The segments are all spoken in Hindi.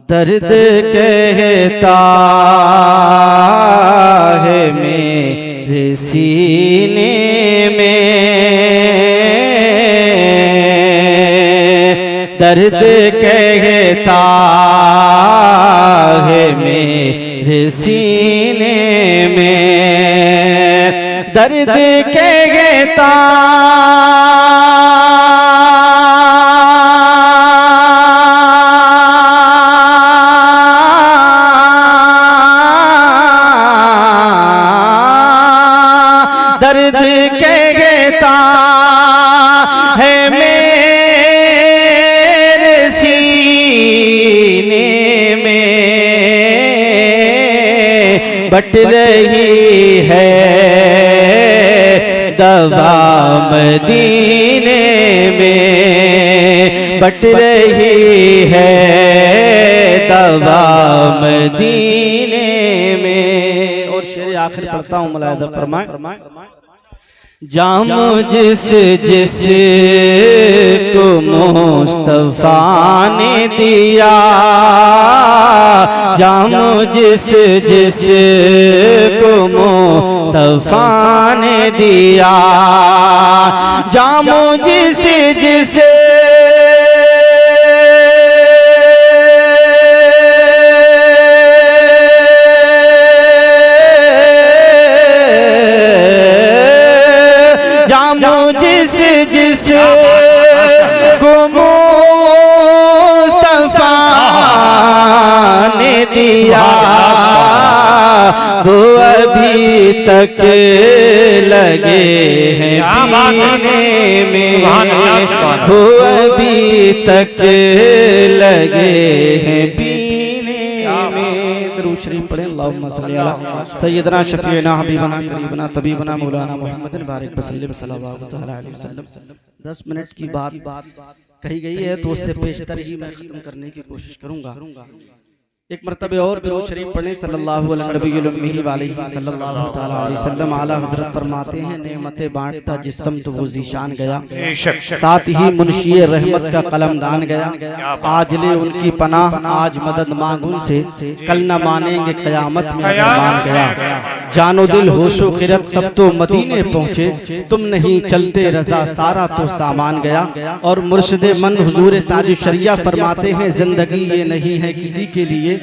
दर्द कहता है मेरे सीने में, दर्द कहता है मेरे सीने में, दर्द कहता दर्द कहता है मेरे सीने में, बट रही है दवा मदीने में, बट रही है दवा मदीने में। और शेर आखिर पढ़ता हूँ, मुलाहिजा फरमाए। जाम जिस जिस को मुस्तफा ने दिया, जाम जिस जिस को मुस्तफा ने दिया, जाम जिस जिस जिस जिस को मुस्तफा ने दिया, वो अभी तक लगे हैं पीने में, वो अभी तक लगे हैं पीने में। दरूद शरीफ पढ़ें। अल्लाहुम्मा सल्ली अला सय्यदना शफीअना हबीबना करीबना तबीबना मौलाना मुहम्मदिन बारिक वसल्लम सल्लल्लाहु तआला अलैहि वसल्लम। 10 मिनट की बात कही गई है तो उससे पेशतर ही मैं खत्म करने की कोशिश करूंगा। एक मरतबे और दुरूद शरीफ पढ़ें। सल्लल्लाहु अलैहि वसल्लम। आला हजरत फरमाते हैं, नेमतें बांटता जिस्म तो वो ज़ीशान गया, साथ ही मुंशी रहमत का कलमदान गया। आज ले उनकी पनाह, आज मदद मांग उनसे, कल न मानेंगे क़यामत में मान गया। जानो दिल होशो खिरत सब तो मदीने पहुँचे, तुम नहीं चलते रजा सारा तो सामान गया। और मुर्शिदे मन हुजूर ताज शरिया फरमाते हैं, जिंदगी ये नहीं है किसी के लिए,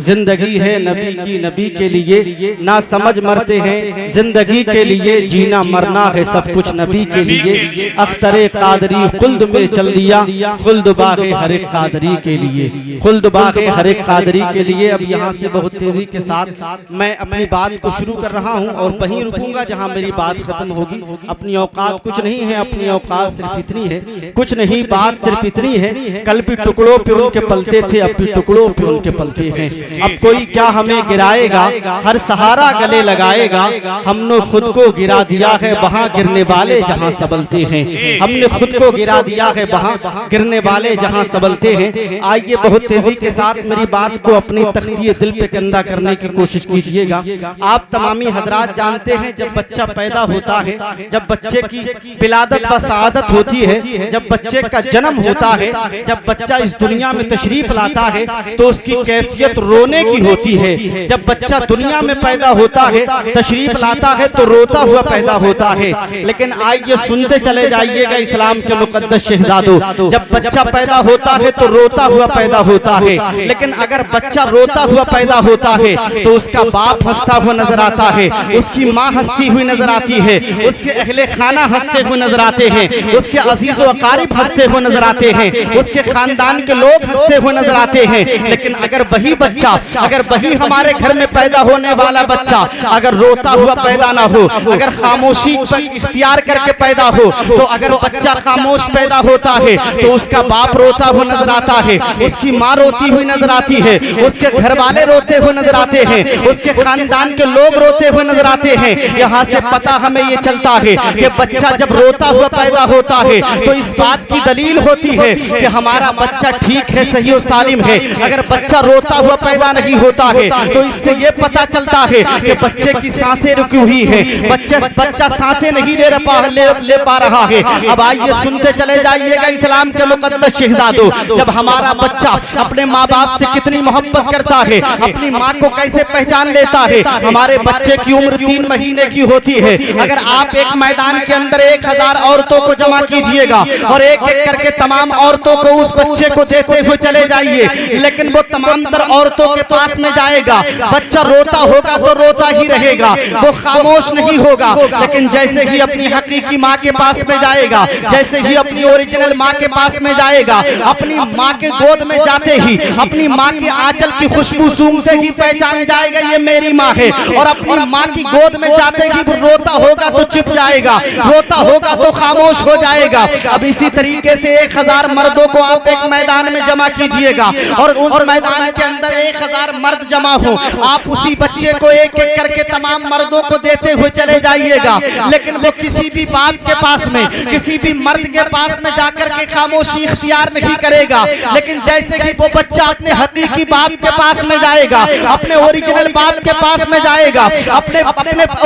जिंदगी है नबी की नबी के लिए। ना समझ मरते हैं जिंदगी के लिए, जीना मरना है सब कुछ नबी के लिए। अख्तरे कादरी खुल्द में चल दिया, खुल्द बाग़े हर एक कादरी के लिए, खुल्द बाग़े हर एक कादरी के लिए। अब यहाँ से बहुत तेजी के साथ मैं अपनी बात को शुरू कर रहा हूँ और वहीं रुकूंगा जहाँ मेरी बात खत्म होगी। अपनी औकात कुछ नहीं है, अपनी औकात सिर्फ इतनी है, कुछ नहीं बात सिर्फ इतनी है। कल भी टुकड़ों पे उनके पलते थे, अब भी टुकड़ों पे उनके पलते हैं। अब कोई क्या हमें गिराएगा, हर सहारा गले लगाएगा। हमने खुद को गिरा दिया है वहाँ गिरने वाले जहाँ सबलते हैं, हमने खुद को गिरा दिया है वहाँ गिरने वाले जहाँ सबलते हैं। आइए बहुत तेजी के साथ मेरी बात को अपनी तख्ती दिल पे कंधा करने की कोशिश कीजिएगा। आप तमामी हजरात जानते हैं, जब बच्चा पैदा होता है, जब बच्चे की विलादत व सआदत होती है, जब बच्चे का जन्म होता है, जब बच्चा इस दुनिया में तशरीफ लाता है तो उसकी कैफियत रोने की होती है। जब बच्चा दुनिया में पैदा होता है, तशरीफ लाता है तो रोता हुआ पैदा होता है। लेकिन आइए सुनते चले जाइएगा इस्लाम के मुकद्दस शहजादों, जब बच्चा पैदा होता है तो रोता हुआ पैदा होता है। लेकिन अगर बच्चा रोता हुआ पैदा होता है तो उसका बाप हंसता हुआ नजर आता है, उसकी माँ हंसती हुई नजर आती है, उसके अहले खाना हंसते हुए नजर आते हैं, उसके अजीज व अकारिब हंसते हुए नजर आते हैं, उसके खानदान के लोग हंसते हुए नजर आते हैं। लेकिन अगर वही बच्चा, अगर वही हमारे घर में पैदा होने वाला बच्चा अगर रोता हुआ पैदा ना हो, अगर खामोशी पर इख्तियार करके पैदा हो, तो अगर बच्चा खामोश पैदा होता है तो उसका बाप रोता हुआ नजर आता है, उसकी माँ रोती हुई नजर आती है, उसके घर वाले रोते हुए नजर आते हैं, उसके खानदान के लोग रोते हुए नजर आते हैं। यहाँ से पता हमें ये चलता है कि बच्चा जब रोता हुआ पैदा होता है तो इस बात की दलील होती है कि हमारा बच्चा ठीक है, सही और सालिम है। अगर बच्चा रोता हुआ पैदा नहीं होता है तो इससे ये पता चलता है कि बच्चे की सांसें रुकी हुई है, बच्चा सांसें नहीं ले पा रहा है। अब आइए सुनते चले जाइएगा इस्लाम के मुकद्दस शहजादों, जब हमारा बच्चा अपने माँ बाप से कितनी मोहब्बत करता है, अपनी माँ को कैसे पहचान लेता है। हमारे बच्चे की उम्र 3 महीने की होती है। अगर आप एक मैदान के अंदर 1000 औरतों को जमा कीजिएगा और एक एक करके तमाम औरतों को उस बच्चे को देते हुए चले जाइए, लेकिन वो तमाम तर औरतों के पास में जाएगा, बच्चा रोता होगा तो रोता ही रहेगा, वो खामोश नहीं होगा। लेकिन जैसे ही अपनी हकीकी माँ के पास में जाएगा, जैसे ही अपनी ओरिजिनल माँ के पास में जाएगा, अपनी माँ के गोद में जाते ही अपनी माँ की आंचल की खुशबू सूंघते ही पहचान जाएगा ये मेरी माँ है। और अपनी माँ की गोद में जाते ही वो रोता होगा तो चुप जाएगा, रोता होगा तो खामोश हो जाएगा। अब इसी तरीके से 1000 मर्दों को आप एक मैदान में जमा कीजिएगा और उस मैदान के अंदर 1000 मर्द जमा हो, आप उसी बच्चे को एक एक करके तमाम मर्दों को देते हुए चले जाइएगा, लेकिन वो किसी भी बाप के पास में, किसी भी मर्द के पास में जाकर के खामोशी इख्तियार नहीं करेगा। लेकिन जैसे कि वो बच्चा अपने हकीकी बाप के पास में जाएगा, अपने ओरिजिनल बाप के पास में जाएगा, अपने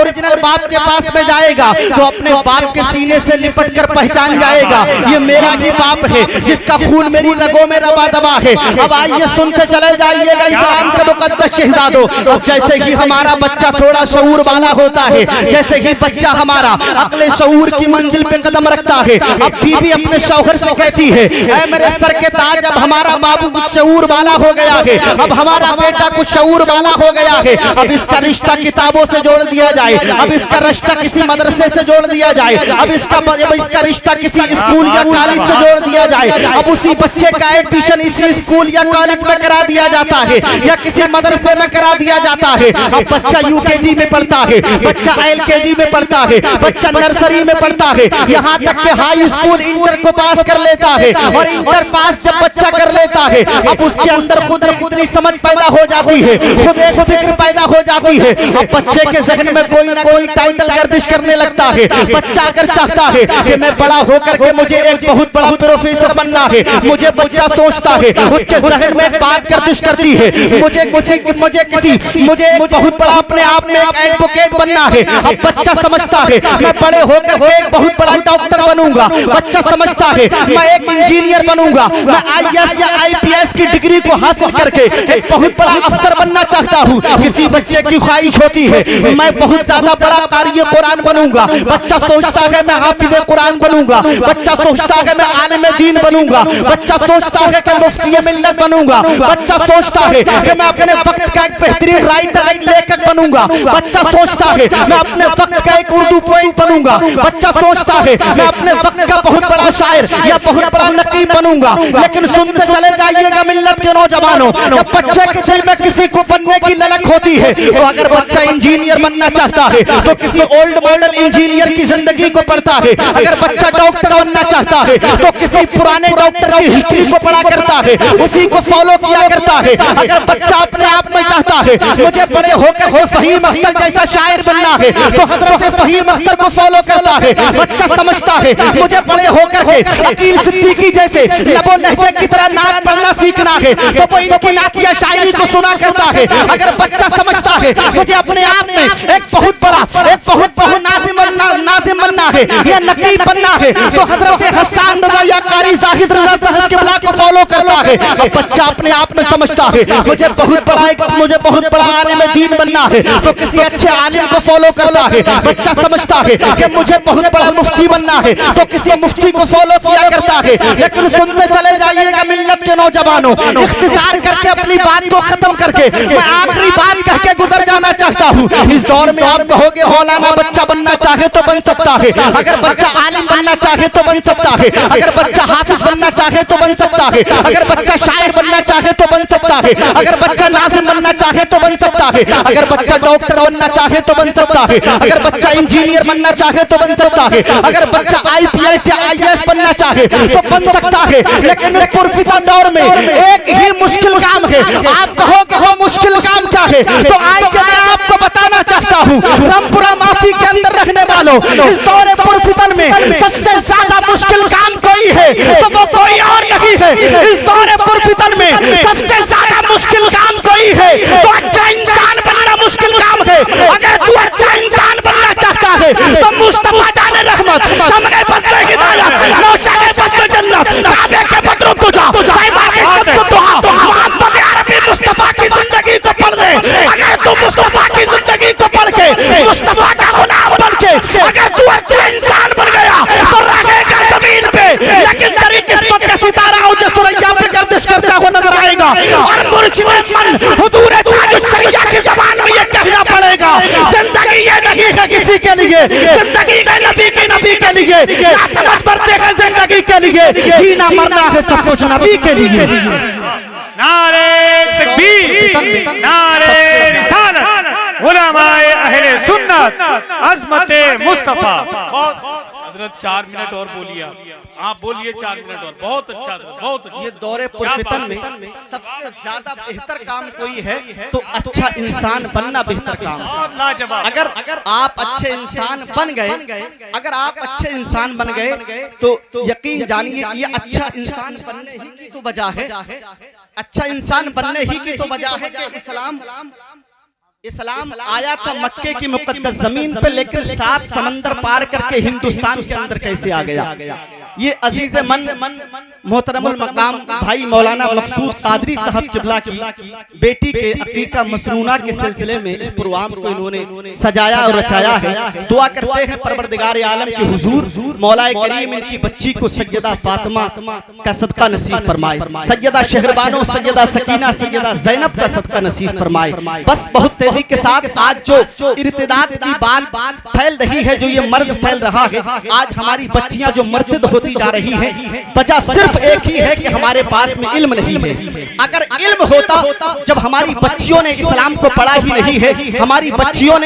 ओरिजिनल बाप के पास में जाएगा, तो अपने बाप के सीने से लिपट कर पहचान जाएगा ये मेरा ही बाप है, जिसका खून मेरी रगों में रवा दबा है। अब आइए सुनते चले जाइएगा इस्लाम के मुकद्दस शहजादों, अब जैसे ही हमारा बच्चा थोड़ा शऊर वाला होता है, जैसे ही बच्चा हमारा अगले शऊर की मंजिल पे कदम रखता है, अब बीवी अपने शौहर से कहती है, ऐ मेरे सर के ताज, अब हमारा बाबू कुछ शऊर वाला हो गया है, अब हमारा बेटा कुछ शऊर वाला हो गया है, अब इसका रिश्ता किताबों से जोड़ दिया जाए, अब इसका रिश्ता किसी मदरसे से जोड़ दिया जाए, अब इसका रिश्ता किसी स्कूल या कॉलेज से जोड़ दिया जाए, अब उसी बच्चे का एडमिशन इसी स्कूल या कॉलेज में करा दिया जाता है या किसी मदरसे में करा दिया जाता है। अब बच्चा यूकेजी में पढ़ता है, बच्चा एलकेजी में पढ़ता है, बच्चा नर्सरी में पढ़ता है, यहाँ तक के हाई स्कूल इंटर को पास कर लेता है और इंटर पास जब बच्चा कर लेता है, अब उसके अंदर खुद इतनी समझ पैदा हो जाती है, खुद एक फिक्र पैदा हो जाती है। अब बच्चे के जहन में कोई ना कोई टाइटल गर्दिश करने लगता है। बच्चा अगर चाहता है कि मैं बड़ा होकर के मुझे एक बहुत बड़ा प्रोफेसर बनना है, मुझे बच्चा सोचता है, उसके जहन में बात गर्दिश करती है, मुझे एक बहुत बड़ा अपने आप में एक एडवोकेट बनना है। अब बच्चा समझता है मैं बड़े होकर के एक बहुत बड़ा डॉक्टर बनूंगा, बच्चा समझता है मैं एक इंजीनियर बनूंगा, मैं IAS या IPS की डिग्री को हासिल करके एक बहुत बड़ा अफसर बनना चाहता हूँ। किसी बच्चे की ख्वाहिश होती है मैं बहुत ज्यादा बड़ा कारी कुरान बनूंगा, बच्चा सोचता है मैं हाफिज कुरान बनूंगा, बच्चा सोचता है मैं आलिम दीन बनूंगा, बच्चा सोचता है कि मुफ्ती मिल्लत बनूंगा, बच्चा सोचता है कि मैं अपने वक्त का एक बेहतरीन राइटर, एक लेखक बनूंगा, बच्चा सोचता है मैं अपने वक्त का एक उर्दू पोएट बनूंगा, बच्चा सोचता है मैं अपने वक्त का बहुत बड़ा शायर या बहुत बड़ा नकीब बनूंगा। लेकिन सुनते चले जाइएगा मिल्लत के नौजवानों, जब बच्चे के दिल में किसी को बनने की ललक होती है, तो अगर बच्चा इंजीनियर बनना चाहता है तो किसी ओल्ड मॉडल इंजीनियर की जिंदगी को पढ़ता है, अगर बच्चा डॉक्टर बनना चाहता है तो किसी पुराने डॉक्टर की हिस्ट्री को पढ़ा करता है, उसी को फॉलो किया करता है। अगर बच्चा अपने आप में चाहता है मुझे बड़े होकर के फहीम अख्तर जैसा शायर बनना है तो हजरत फहीम अख्तर को फॉलो करता है। बच्चा समझता है मुझे बड़े होकर के अकील सिद्दीकी जैसे लबो लहजे की तरह नात पढ़ना सीखना है तो वो इनकी नातिया शायरी को सुना करता है। अगर बच्चा समझता है मुझे अपने आप में एक बहुत बड़ा नाज़िम बनना है या नकीब बनना है तो हजरत हसन रज़ा या कारी ज़ाहिद रज़ा साहब क़िबला को फॉलो करता है। अब बच्चा अपने आप में समझता है मुझे बहुत बड़ा आलिम दीन बनना है तो किसी अच्छे आलिम को फॉलो करता है। बच्चा समझता है कि मुझे बहुत बड़ा मुफ्ती बनना है तो किसी मुफ्ती को फॉलो किया करता है। लेकिन सुनते चले जाइएगा मिल्लत के नौजवानों, इख्तिसार करके अपनी बात को खत्म करके मैं आखिरी बात कह के गुजर जाना चाहता हूँ। इस दौर में आप कहोगे मौलाना बच्चा बनना चाहे तो बन सकता है, अगर बच्चा आलिम बनना चाहे तो बन सकता है, अगर बच्चा हाफिज बनना चाहे तो बन सकता है, अगर बच्चा शायर बनना चाहे तो बन सकता है, अगर बच्चा नाज़िम बनना चाहे तो बन सकता है, अगर बच्चा डॉक्टर बनना चाहे तो बन सकता है, अगर बच्चा इंजीनियर बनना चाहे तो बन सकता है, अगर बच्चा IPS या IAS बनना चाहे तो बन सकता है। लेकिन इस पुरफिदा दौर में एक ही मुश्किल काम है आप कहोगे वो मुश्किल काम क्या है, तो आज के मैं आपको बताना चाहता हूँ, रामपुरा माफी के अंदर रहने वालों, इस दौरे पुरफितन में सबसे ज्यादा मुश्किल काम कोई है तो वो कोई और नहीं है। इस दौरे पुरफितन में सबसे ज्यादा मुश्किल काम कोई है तो अच्छा इंसान बनना मुश्किल काम है। अगर तू अच्छा इंसान बनना चाहता है तो मुस्तफा जाने रहमत, शमने बस में हिदायत, नौशाने बस में जन्नत, काबे के बदरूम तुझा, तैयबा के शब्द दुआ, मोहम्मद अरबी मुस्तफा की जिंदगी को पढ़ ले। अगर तू मुस्तफा की जिंदगी को पढ़ के मुस्तफा का गुलाम बन के अगर तू अच्छा इंसान बन गया तो रहेगा जमीन पे, लेकिन तेरी किस्मत का सितारा उसे सुरैया पे गर्दिश करता हुआ नजर आएगा। और मुर्शिद मन हुजूर ताजुश्शरिया की ज़बान में ये कहना पड़ेगा, जिंदगी ये नहीं है किसी के लिए, जिंदगी है नबी के लिए। क्या समझ पड़ते हैं जिंदगी के लिए, जीना मरना है सब कुछ नबी के लिए। नारे तकबीर, नारे रिसालत, उलमाए अहले सुन्नत, अज़मते मुस्तफा। हजरत 4 मिनट और बोलिए आप बोलिए 4 मिनट और। बहुत अच्छा, बहुत अच्छा। ये दौरे पुरफितन में सबसे ज्यादा बेहतर काम कोई है तो अच्छा इंसान बनना बेहतर काम है। अगर आप अच्छे इंसान बन गए, अगर आप अच्छे इंसान बन गए तो यकीन जानिए ये अच्छा इंसान बनने ही की तो वजह है, अच्छा इंसान बनने ही की तो वजह है कि इस्लाम आया था मक्के की मुकद्दस जमीन पे, लेकिन 7 समंदर पार करके हिंदुस्तान के अंदर कैसे आ गया। ये अजीज मन मोहतरमुल मकाम भाई मौलाना मकसूद कादरी साहब किबला की बेटी के अकीका मसनूना के सिलसिले में इस प्रोग्राम को इन्होंने सजाया और रचाया है। दुआ करते हैं परवरदिगार आलम के हुजूर मौलाए करीम इनकी बच्ची को सैयदा फातिमा का सदका नसीब फरमाए, सैयदा शहरबानो, सैयदा सकीना, सैयदा ज़ैनब का सदका नसीब फरमाए। बस बहुत तेजी के साथ आज जो इर्तिदाद की बात फैल रही है, जो ये मर्ज फैल रहा है, आज हमारी बच्चियां जो मर्तद होती जा रही हैं, वजह सिर्फ एक ही है कि हमारे पास में इल्म नहीं है। अगर इल्म होता, जब हमारी बच्चियों ने इस्लाम को पढ़ा ही नहीं है, हमारी बच्चियों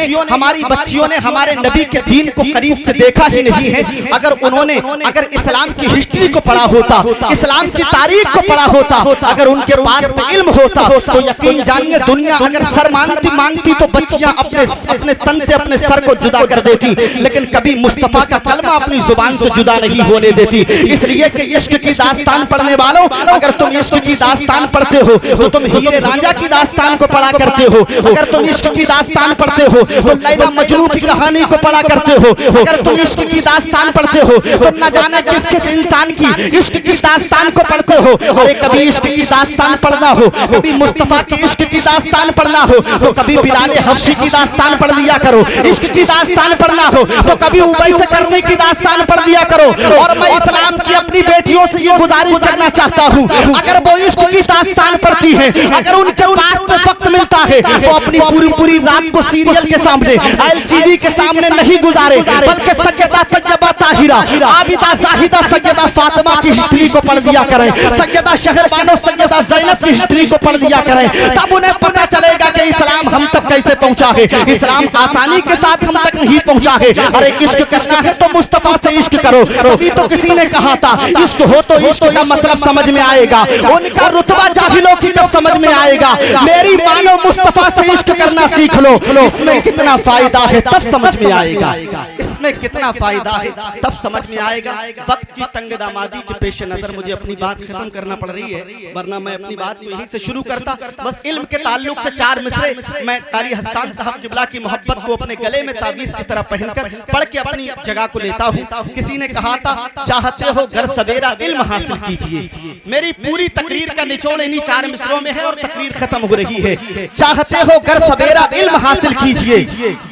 ने हमारे नबी के दीन को करीब से देखा ही नहीं है, अगर इस्लाम की हिस्ट्री को पढ़ा होता, इस्लाम की तारीख को पढ़ा होता, अगर उनके पास में इल्म होता तो यकीन जानिए दुनिया अगर सर मांगती तो बच्चियां अपने तन से अपने सर को जुदा कर देती, लेकिन कभी मुस्तफा का कलमा अपनी जुबान से जुदा नहीं होने देती। इसलिए कि इश्क की दास्तान पढ़ने वालों, अगर तुम इश्क की दास्तान पढ़ते हो तो तुम हीरे रांझा की दास्तान को पढ़ा करते हो, अगर तुम इश्क की दास्तान पढ़ते हो तो लैला मजनू की कहानी को पढ़ा करते हो, अगर तुम इश्क की दास्तान पढ़ते हो तो न जाने किस किस इंसान की इश्क की दास्तान को पढ़ते हो। अरे कभी इश्क की दास्तान पढ़ना हो, कभी मुस्तफा की इश्क की दास्तान पढ़ना हो तो कभी बिलाल हबशी की दास्तान पढ़ लिया करो, इश्क की दास्तान पढ़ना हो तो कभी उबैस करनी की दास्तान पढ़ लिया करो। और मैं इस्लाम की अपनी बेटियों से ये गुजारिश करना चाहता हूँ, अगर वो इश्क की दास्तान पढ़ती है, अगर उनके पास में वक्त मिलता है तो अपनी पूरी रात को सीरियल के सामने, LCD के सामने नहीं गुजारे, बल्कि सैयदा तैयबा ताहिरा, आबिदा जाहिदा सैयदा फातिमा की हिस्ट्री को पढ़ दिया करें, सैयदा शहरबानो, सैयदा ज़ैनब की हिस्ट्री को पढ़ दिया करें, तब उन्हें पता चलेगा कि इस्लाम हम तक कैसे पहुंचा है। इस्लाम आसानी के साथ हम तक नहीं पहुंचा है। अरे इश्क करना है तो मुस्तफा से इश्क करो। अभी तो किसी ने कहा था इश्क हो तो इश्क का मतलब समझ में आएगा, उनका रुतबा जाहिलों की जब समझ में आएगा। मेरी मानो मुस्तफा से इश्क करना सीख लो, इसमें कितना फायदा है तब समझ में आएगा, इसमें कितना फायदा है तब समझ में आएगा। वक्त की तंगदामादी के पेश नजर मुझे अपनी बात खत्म करना पड़ रही है, वरना मैं अपनी बात को यहीं से शुरू करता। बस इल्म के ताल्लुक से 4 मिसरे मैं कारी हसन साहब किबला की मोहब्बत को अपने गले में ताबीज की तरह पहनकर पढ़ के अपनी जगह को लेता हूँ। किसी ने कहा था चाहते हो घर सवेरा इल्म हासिल कीजिए। मेरी पूरी तकरीर का निचोड़ इन्हीं 4 मिसरों में है और तकरीर खत्म हो रही है। चाहते हो घर सवेरा इल्म हासिल कीजिए,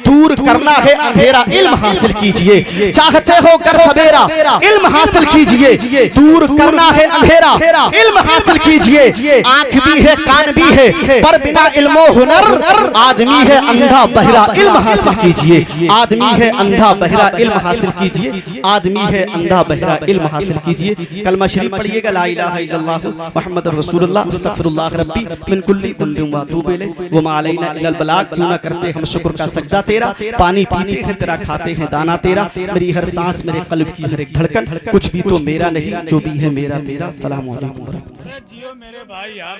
दूर करना है अंधेरा इल्म हासिल कीजिए। चाहते हो घर सवेरा इल्म हासिल कीजिए, दूर करना है अंधेरा इल्म हासिल कीजिए। आंख भी है कान भी है पर बिना इल्मो हुनर आदमी है अंधा बहरा इल्म हासिल कीजिए। आदमी है अंधा बहरा इल्म हासिल कीजिए, आदमी है अंधा बहरा इल्म हासिल कीजिए। कलमा शरीफ पढ़िएगा, ला इलाहा इल्लल्लाह मुहम्मदुर रसूलुल्लाह अस्तगफिरुल्लाह रब्बी मिन कुल्ली दम्बिन व अतूबु इलैहि व मा अलैना इल्लल बलाग। क्यों ना करते हम शुक्र का सजदा तेरा, पानी पीते हैं तेरा, खाते हैं दाना तेरा, मेरी हर सांस मेरे कल्ब की हर एक धड़कन, कुछ भी तो मेरा नहीं जो भी है मेरा तेरा। सलाम अलैकुम। जियो मेरे भाई यार।